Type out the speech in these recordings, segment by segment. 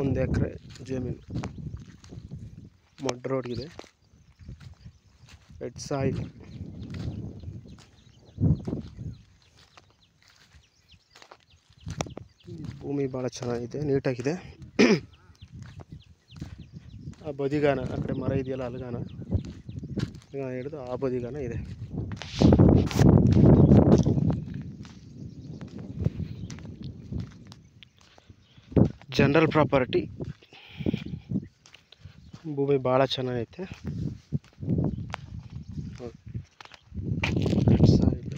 1 ಎಕರೆ ಜಮೀನು mud ರೋಡ್ಗಿದೆ. Red soil. ಭೂಮಿ ಭಾಳ ಚೆನ್ನಾಗಿದೆ, ನೀಟಾಗಿದೆ. ಆ ಬದಿಗಾನ ಆ ಕಡೆ ಮರ ಇದೆಯಲ್ಲ ಅಲ್ಗಾನ ಹಿಡಿದು ಆ ಬದಿಗಾನ ಇದೆ. General property. ಭೂಮಿ ಭಾಳ ಚೆನ್ನಾಗೈತೆ. Red soil.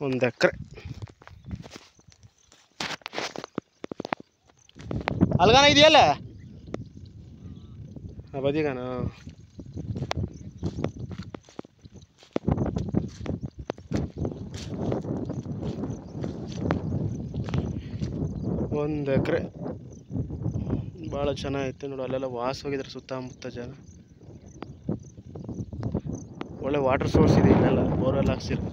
ಒಂದು ಎಕರೆ. ಅಲ್ಗಾನ ಇದೆಯಲ್ಲ ಆ ಬದಿಗಾನ. ಒಂದು ಎಕರೆ ಭಾಳ ಚೆನ್ನಾಗೈತೆ ನೋಡಿ. ಅಲ್ಲೆಲ್ಲ ವಾಸ ಹೋಗಿದ್ದಾರೆ ಸುತ್ತಮುತ್ತ ಜನ. ಒಳ್ಳೆ ವಾಟರ್ ಸೋರ್ಸ್ ಇದೆ ಇಲ್ಲೆಲ್ಲ, ಬೋರ್ವೆಲ್ ಹಾಕ್ಸಿರೋ.